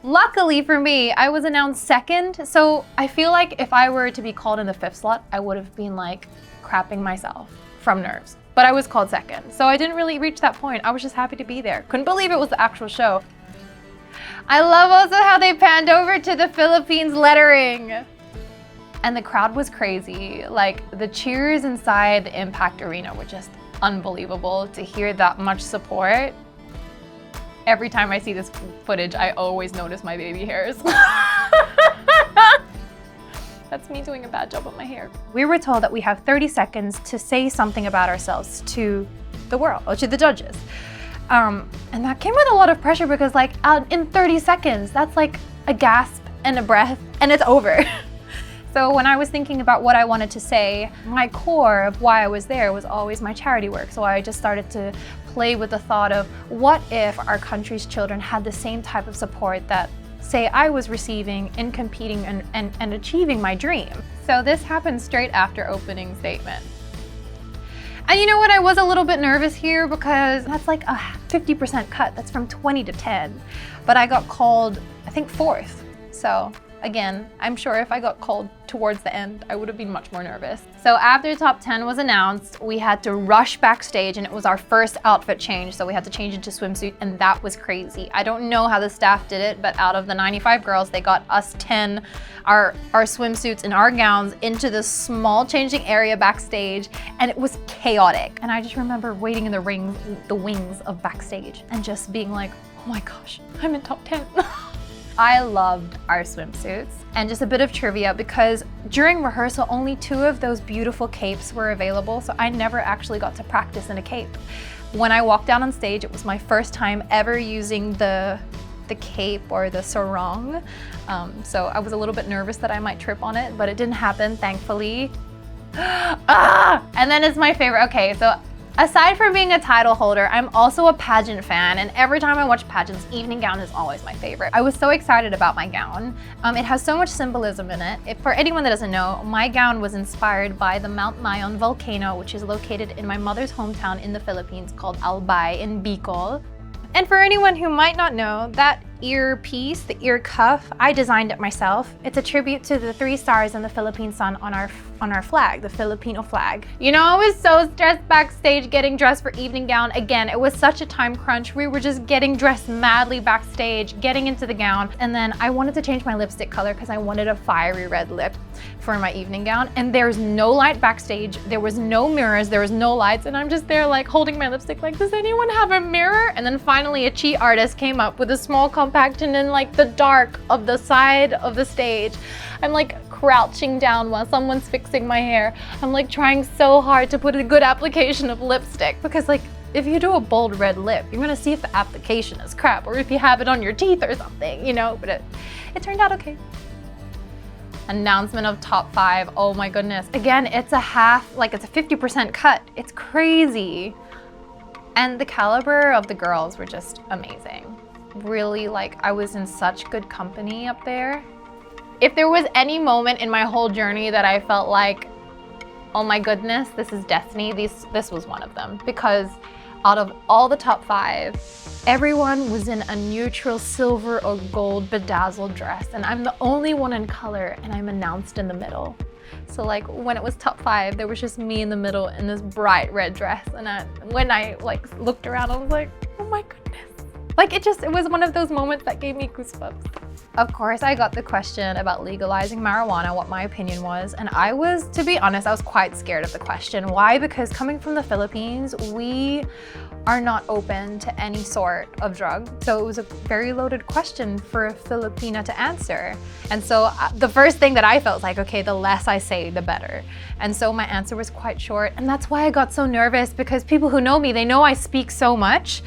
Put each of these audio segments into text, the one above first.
Luckily for me, I was announced second, so I feel like if I were to be called in the 5th slot, I would have been like crapping myself from nerves. But I was called second, so I didn't really reach that point. I was just happy to be there. Couldn't believe it was the actual show. I love also how they panned over to the Philippines lettering. And the crowd was crazy. Like, the cheers inside the Impact Arena were just unbelievable. To hear that much support. Every time I see this footage, I always notice my baby hairs. That's me doing a bad job with my hair. We were told that we have 30 seconds to say something about ourselves to the world, or to the judges. And that came with a lot of pressure because like in 30 seconds, that's like a gasp and a breath and it's over. So when I was thinking about what I wanted to say, my core of why I was there was always my charity work. So I just started to play with the thought of what if our country's children had the same type of support that, say, I was receiving in competing and achieving my dream. So this happened straight after opening statement. And you know what, I was a little bit nervous here because that's like a 50% cut. That's from 20 to 10. But I got called, I think, 4th. So again, I'm sure if I got called towards the end, I would have been much more nervous. So after top 10 was announced, we had to rush backstage and it was our first outfit change. So we had to change into swimsuit and that was crazy. I don't know how the staff did it, but out of the 95 girls, they got us 10, our swimsuits and our gowns into this small changing area backstage and it was chaotic. And I just remember waiting in the wings of backstage and just being like, oh my gosh, I'm in top 10. I loved our swimsuits. And just a bit of trivia, because during rehearsal, only 2 of those beautiful capes were available, so I never actually got to practice in a cape. When I walked down on stage, it was my first time ever using the cape or the sarong. So I was a little bit nervous that I might trip on it, but it didn't happen, thankfully. And then it's my favorite. Okay, so aside from being a title holder, I'm also a pageant fan, and every time I watch pageants, evening gown is always my favorite. I was so excited about my gown. It has so much symbolism in it. For anyone that doesn't know, my gown was inspired by the Mount Mayon volcano, which is located in my mother's hometown in the Philippines called Albay in Bicol. And for anyone who might not know, that earpiece, the ear cuff, I designed it myself. It's a tribute to the 3 stars in the Philippine sun on our flag, the Filipino flag. You know, I was so stressed backstage getting dressed for evening gown. Again, it was such a time crunch. We were just getting dressed madly backstage, getting into the gown. And then I wanted to change my lipstick color because I wanted a fiery red lip for my evening gown. And there's no light backstage. There was no mirrors, there was no lights. And I'm just there like holding my lipstick like, does anyone have a mirror? And then finally a cheat artist came up with a small compact and in like the dark of the side of the stage. I'm like crouching down while someone's fixing my hair. I'm like trying so hard to put a good application of lipstick because like if you do a bold red lip, you're gonna see if the application is crap or if you have it on your teeth or something, you know, but it turned out okay. Announcement of top 5, oh my goodness. Again, it's a 50% cut. It's crazy. And the caliber of the girls were just amazing. Really, like, I was in such good company up there. If there was any moment in my whole journey that I felt like, oh my goodness, this is destiny, this was one of them. Because out of all the top 5, everyone was in a neutral silver or gold bedazzled dress, and I'm the only one in color, and I'm announced in the middle. So like when it was top 5, there was just me in the middle in this bright red dress, and when I like looked around, I was like, oh my goodness. Like it was one of those moments that gave me goosebumps. Of course, I got the question about legalizing marijuana, what my opinion was, and to be honest, I was quite scared of the question. Why? Because coming from the Philippines, we are not open to any sort of drug. So it was a very loaded question for a Filipina to answer. And so the first thing that I felt like, okay, the less I say, the better. And so my answer was quite short. And that's why I got so nervous, because people who know me, they know I speak so much.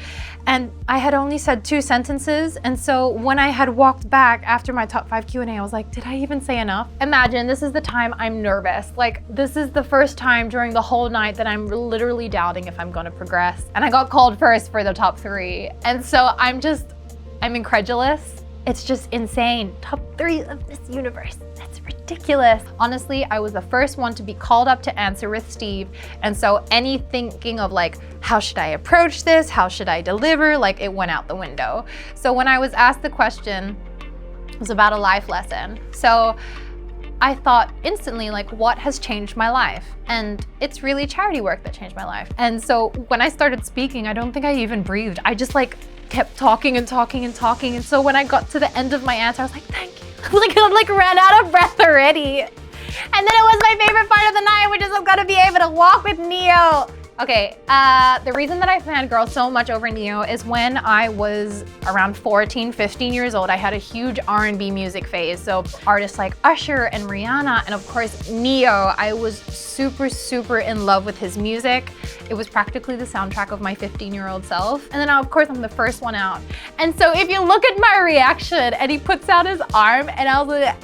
And I had only said 2 sentences. And so when I had walked back after my top 5 Q&A, I was like, did I even say enough? Imagine this is the time I'm nervous. Like this is the first time during the whole night that I'm literally doubting if I'm gonna progress. And I got called first for the top 3. And so I'm incredulous. It's just insane. Top 3 of this universe. That's ridiculous. Honestly, I was the first one to be called up to answer with Steve. And so any thinking of like, how should I approach this? How should I deliver? Like it went out the window. So when I was asked the question, It was about a life lesson. So I thought instantly, like, what has changed my life? And it's really charity work that changed my life. And so when I started speaking, I don't think I even breathed. I just like kept talking and talking and talking. And so when I got to the end of my answer, I was like, thank you. I like ran out of breath already. And then it was my favorite part of the night, which is I'm gonna be able to walk with Neo. Okay, the reason that I fangirl so much over Neo is when I was around 14, 15 years old, I had a huge R&B music phase. So artists like Usher and Rihanna, and of course Neo, I was super, super in love with his music. It was practically the soundtrack of my 15-year-old self. And then of course I'm the first one out. And so if you look at my reaction and he puts out his arm and I was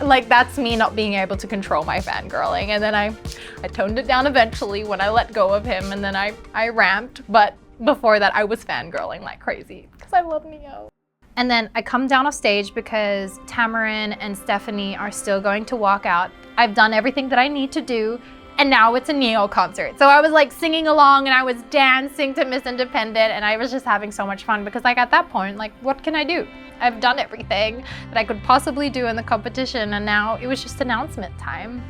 like, that's me not being able to control my fangirling. And then I toned it down eventually when I let go of him, and then I ramped. But before that, I was fangirling like crazy because I love Neo. And then I come down off stage because Tamarin and Stephanie are still going to walk out. I've done everything that I need to do, and now it's a Neo concert. So I was like singing along and I was dancing to Miss Independent, and I was just having so much fun because like at that point, like, what can I do? I've done everything that I could possibly do in the competition, and now it was just announcement time.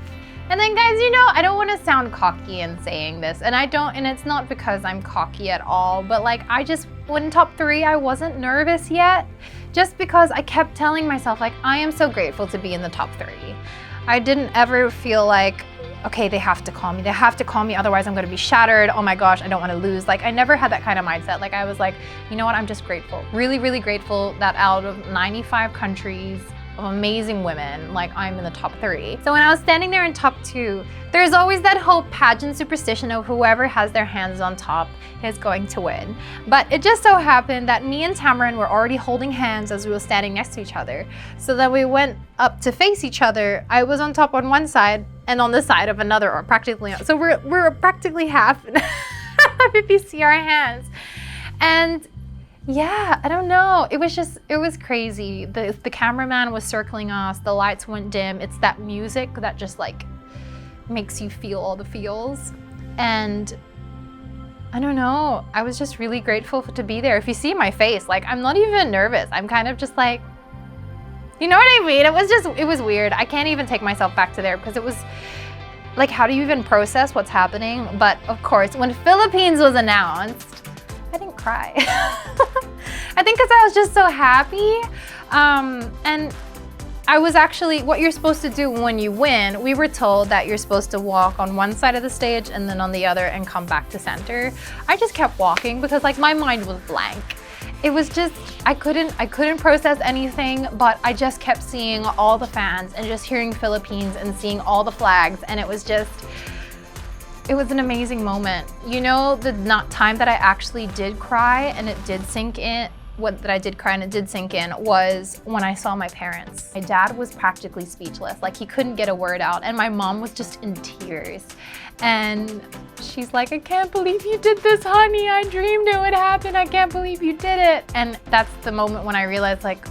And then guys, you know, I don't want to sound cocky in saying this, and it's not because I'm cocky at all, but like I just, when top 3, I wasn't nervous yet, just because I kept telling myself like, I am so grateful to be in the top 3. I didn't ever feel like, okay, they have to call me, otherwise I'm gonna be shattered. Oh my gosh, I don't wanna lose. Like, I never had that kind of mindset. Like, I was like, you know what, I'm just grateful. Really, really grateful that out of 95 countries of amazing women, like, I'm in the top 3. So when I was standing there in top 2, there's always that whole pageant superstition of whoever has their hands on top is going to win. But it just so happened that me and Tamarin were already holding hands as we were standing next to each other. So then we went up to face each other. I was on top on one side and on the side of another, or practically. So we're practically half if you see our hands. And yeah, I don't know. It was crazy. The cameraman was circling us. The lights went dim. It's that music that just like makes you feel all the feels. And I don't know. I was just really grateful to be there. If you see my face, like I'm not even nervous. I'm kind of just like, you know what I mean? It was weird. I can't even take myself back to there because it was like, how do you even process what's happening? But of course, when Philippines was announced, I didn't cry. I think because I was just so happy. And I was actually, what you're supposed to do when you win, we were told that you're supposed to walk on one side of the stage and then on the other and come back to center. I just kept walking because like my mind was blank. It was just, I couldn't process anything, but I just kept seeing all the fans and just hearing Philippines and seeing all the flags, and it was an amazing moment. You know, the time that I actually did cry and it did sink in, was when I saw my parents. My dad was practically speechless, like he couldn't get a word out, and my mom was just in tears. And she's like, I can't believe you did this, honey. I dreamed it would happen. I can't believe you did it. And that's the moment when I realized like,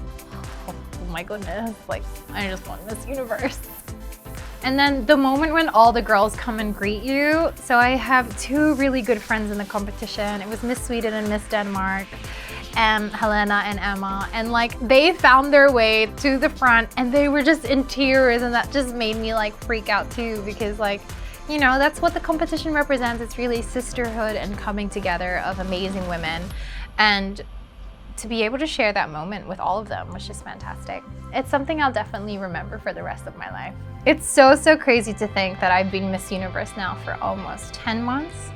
oh my goodness, like I just won Miss Universe. And then the moment when all the girls come and greet you. So I have 2 really good friends in the competition. It was Miss Sweden and Miss Denmark, and Helena and Emma. And like they found their way to the front and they were just in tears, and that just made me like freak out too, because like, you know, that's what the competition represents. It's really sisterhood and coming together of amazing women. And to be able to share that moment with all of them was just fantastic. It's something I'll definitely remember for the rest of my life. It's so crazy to think that I've been Miss Universe now for almost 10 months.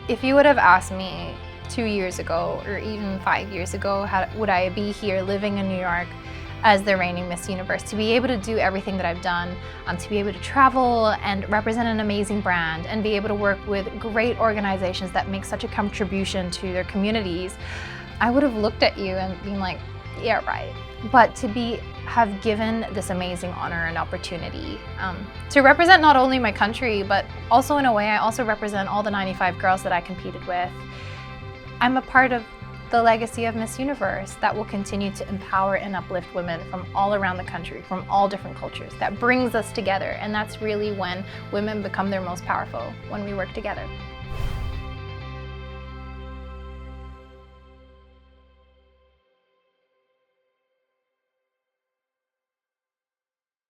If you would have asked me 2 years ago or even 5 years ago, would I be here living in New York as the reigning Miss Universe, to be able to do everything that I've done, to be able to travel and represent an amazing brand and be able to work with great organizations that make such a contribution to their communities, I would have looked at you and been like, yeah, right. But to have given this amazing honor and opportunity to represent not only my country, but also in a way, I also represent all the 95 girls that I competed with. I'm a part of the legacy of Miss Universe that will continue to empower and uplift women from all around the country, from all different cultures. That brings us together, and that's really when women become their most powerful, when we work together.